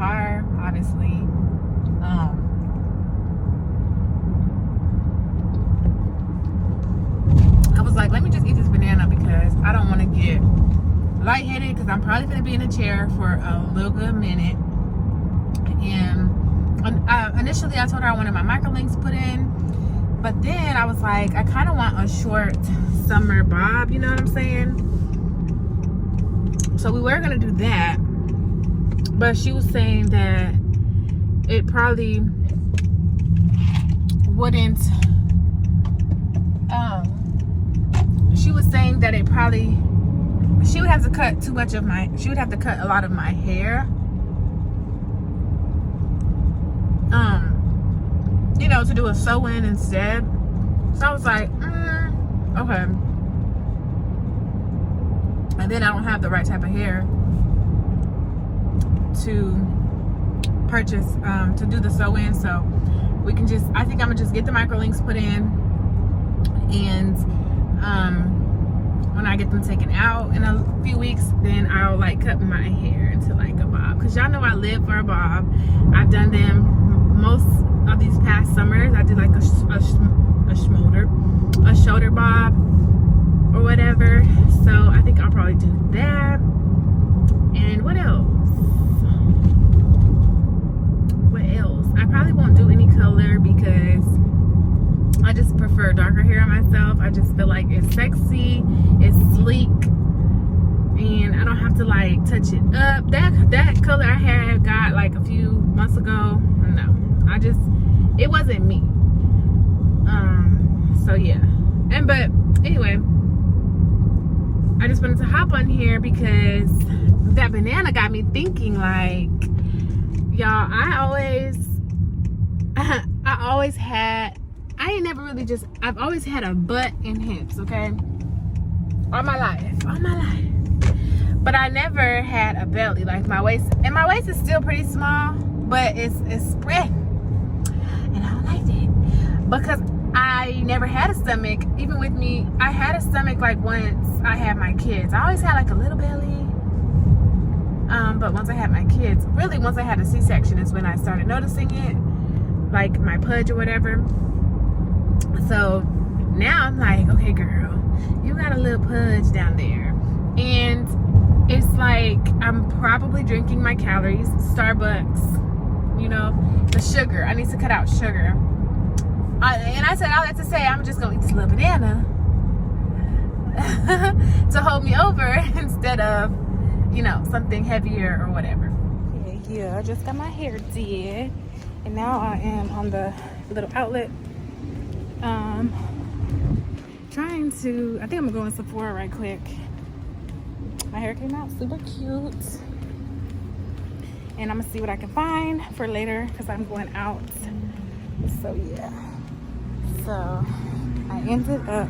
car, obviously. I was like, let me just eat this banana because I don't want to get lightheaded because I'm probably going to be in a chair for a little good minute. And initially I told her I wanted my microlinks put in, but then I was like, I kind of want a short summer bob, you know what I'm saying? So we were going to do that, but she was saying that it probably wouldn't, she was saying that it probably, she would have to cut too much of my, she would have to cut a lot of my hair, you know, to do a sew-in instead. So I was like, okay. And then I don't have the right type of hair to purchase, to do the sew-in. So we can just, I think I'm gonna just get the microlinks put in, and when I get them taken out in a few weeks, then I'll like cut my hair into like a bob, because y'all know I live for a bob. I've done them most of these past summers. I did like a shoulder bob or whatever. So I think I'll probably do that. And what else? I probably won't do any color because I just prefer darker hair on myself. I just feel like it's sexy, it's sleek, and I don't have to like touch it up. That color I had got like a few months ago, no, it wasn't me. So yeah. But anyway, I just wanted to hop on here because that banana got me thinking, like, y'all, I always had, I've always had a butt and hips, okay? All my life. But I never had a belly, like my waist. And my waist is still pretty small, but it's spread. And I don't like that. Because I never had a stomach. Even with me, I had a stomach like once I had my kids. I always had like a little belly. But once I had my kids, really once I had a C-section is when I started noticing it. Like my pudge or whatever. So now I'm like, okay girl, you got a little pudge down there. And it's like I'm probably drinking my calories. Starbucks, you know, the sugar. I need to cut out sugar. And I said all that to say I'm just gonna eat this little banana to hold me over instead of, you know, something heavier or whatever. Yeah, I just got my hair did. And now I am on the little outlet, trying to, I think I'm gonna go in Sephora right quick. My hair came out super cute. And I'm gonna see what I can find for later because I'm going out. So yeah. So I ended up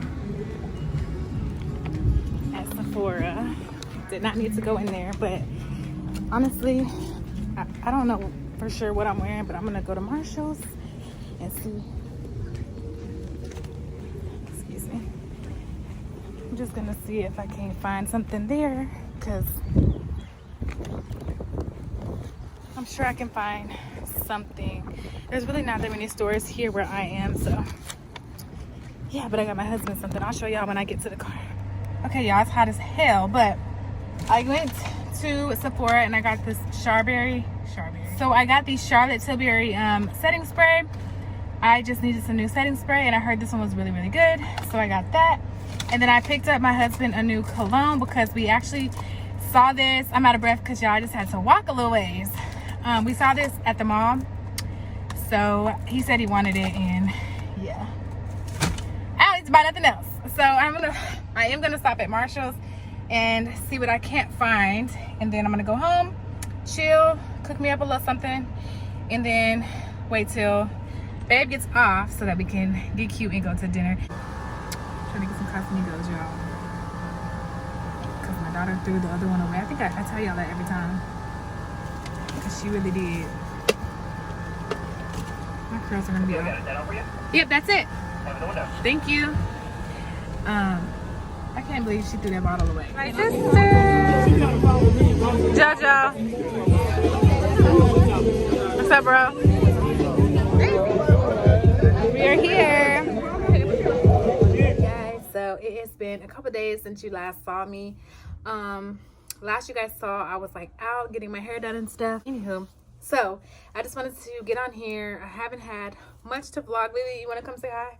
at Sephora. Did not need to go in there, but honestly, I don't know for sure what I'm wearing, but I'm gonna go to Marshall's and see. Excuse me. I'm just gonna see if I can find something there, because I'm sure I can find something. There's really not that many stores here where I am, so yeah, but I got my husband something. I'll show y'all when I get to the car. Okay, y'all, it's hot as hell, but I went to Sephora and I got this Charberry. So I got the Charlotte Tilbury setting spray. I just needed some new setting spray, and I heard this one was really, really good. So I got that. And then I picked up my husband a new cologne because we actually saw this. I'm out of breath because y'all, I just had to walk a little ways. We saw this at the mall. So he said he wanted it, and yeah. I don't need to buy nothing else. So I am gonna stop at Marshall's and see what I can't find. And then I'm gonna go home, chill, cook me up a little something, and then wait till babe gets off so that we can get cute and go to dinner. Trying to get some Casamigos, y'all, because my daughter threw the other one away. I think I tell y'all that every time, because she really did. My curls are gonna be off. Yep, that's it. Thank you. I can't believe she threw that bottle away. My sister, JoJo. What's up, bro? We are here. Guys, so it has been a couple days since you last saw me. Last you guys saw, I was like out getting my hair done and stuff. Anywho, so I just wanted to get on here. I haven't had much to vlog. Lily, you want to come say hi?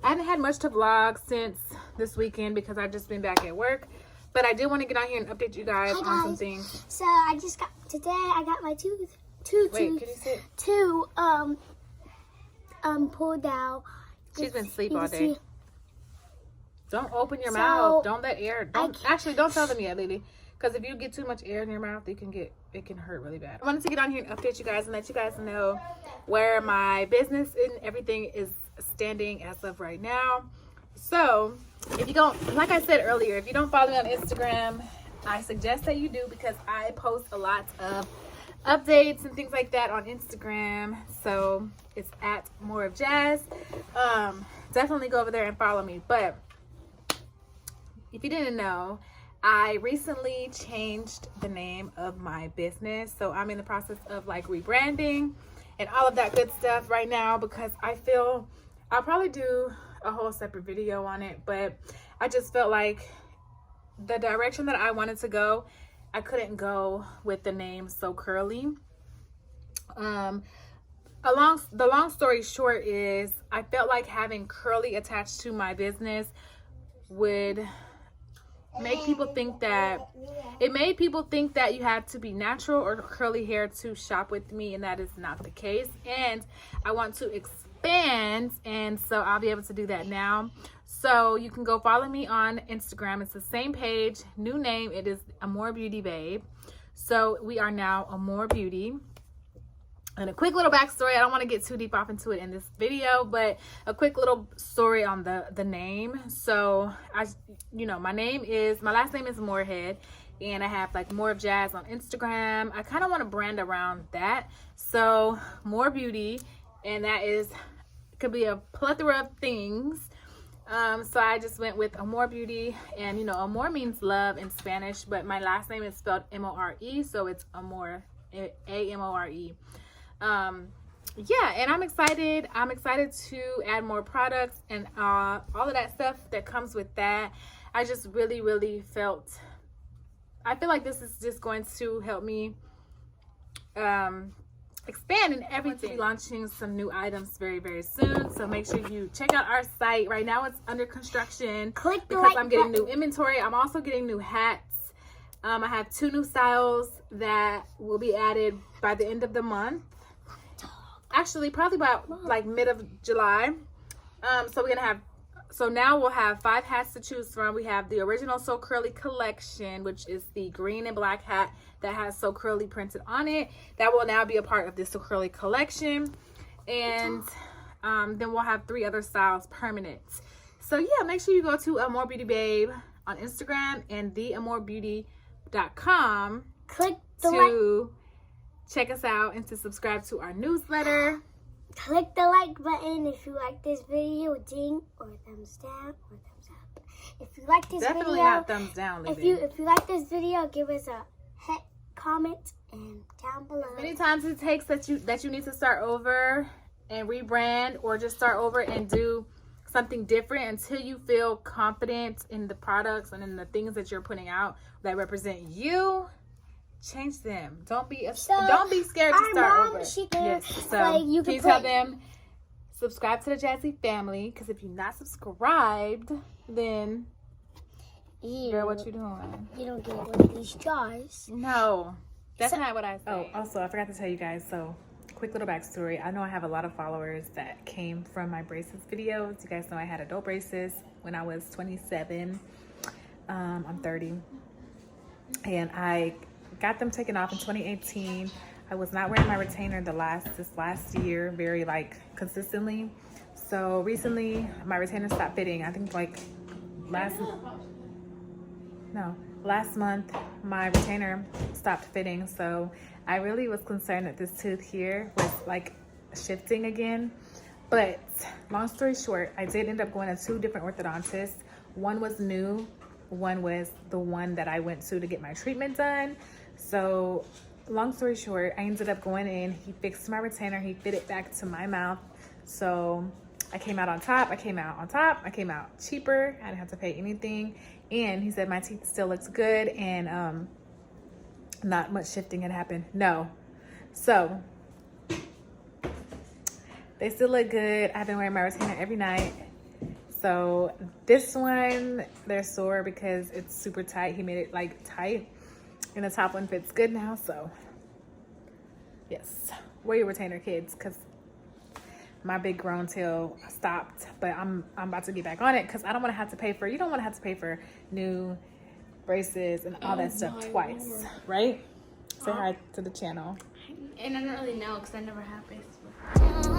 I haven't had much to vlog since this weekend because I've just been back at work. But I did want to get on here and update you guys on some things. So I just got today. I got my two Wait, can you sit? pulled out. She's been asleep all day. Don't open your mouth. Don't let air. Actually, don't tell them yet, Lily. Because if you get too much air in your mouth, it can hurt really bad. I wanted to get on here and update you guys and let you guys know where my business and everything is standing as of right now. So if you don't, like I said earlier, if you don't follow me on Instagram, I suggest that you do because I post a lot of updates and things like that on Instagram. So it's at More of Jazz. Definitely go over there and follow me. But if you didn't know, I recently changed the name of my business. So I'm in the process of like rebranding and all of that good stuff right now because I feel I'll probably do a whole separate video on it, but I just felt like the direction that I wanted to go, I couldn't go with the name So Curly. The long story short is I felt like having curly attached to my business would make people think that it made people think that you had to be natural or curly hair to shop with me, and that is not the case. And I want to expand, and so I'll be able to do that now. So you can go follow me on Instagram. It's the same page, new name. It is Amore Beauty Babe. So we are now Amore Beauty. And a quick little backstory. I don't want to get too deep off into it in this video, but a quick little story on the name. So my last name is Moorhead, and I have like More of Jazz on Instagram. I kind of want to brand around that. So More Beauty, and that could be a plethora of things. So I just went with Amore Beauty, and Amore means love in Spanish, but my last name is spelled M-O-R-E, so it's Amore, A-M-O-R-E. Yeah, and I'm excited to add more products and all of that stuff that comes with that. I just really I feel like this is just going to help me expand in everything. We're launching some new items very, very soon, so make sure you check out our site. Right now it's under construction because I'm getting new inventory. I'm also getting new hats. I have 2 new styles that will be added by the end of the month. Actually, probably about like mid of July. So now we'll have 5 hats to choose from. We have the original So Curly collection, which is the green and black hat that has So Curly printed on it. That will now be a part of this So Curly collection. And then we'll have 3 other styles permanent. So yeah, make sure you go to Amore Beauty Babe on Instagram and theamorebeauty.com to check us out and to subscribe to our newsletter. Click the like button if you like this video, ding, or thumbs down, or thumbs up. If you like this Definitely video, not thumbs down, Lily. if you like this video, give us a comment and down below. As many times it takes that you need to start over and rebrand, or just start over and do something different until you feel confident in the products and in the things that you're putting out that represent you. Change them. Don't be scared to start over. Yes. So you can tell them subscribe to the Jazzy family, because if you're not subscribed, then girl, what you doing? You don't get one of these jars. No, that's not what I said. Oh, also I forgot to tell you guys. So quick little backstory. I know I have a lot of followers that came from my braces videos. You guys know I had adult braces when I was 27. I'm 30, and I got them taken off in 2018. I was not wearing my retainer this last year very consistently. So recently my retainer stopped fitting. I think last month my retainer stopped fitting. So I really was concerned that this tooth here was shifting again. But long story short, I did end up going to 2 different orthodontists. One was new, one was the one that I went to get my treatment done. So long story short, I ended up going in. He fixed my retainer. He fit it back to my mouth. So I came out on top. I came out on top. I came out cheaper. I didn't have to pay anything. And he said my teeth still looks good and not much shifting had happened. No. So they still look good. I've been wearing my retainer every night. So this one, they're sore because it's super tight. He made it like tight. And the top one fits good now. So yes, wear your retainer, kids, because my big grown tail stopped. But I'm about to get back on it because I don't want to have to pay for, you don't want to have to pay for new braces and all that stuff twice, Lord. right? Say hi to the channel. And I don't really know because I never have braces before.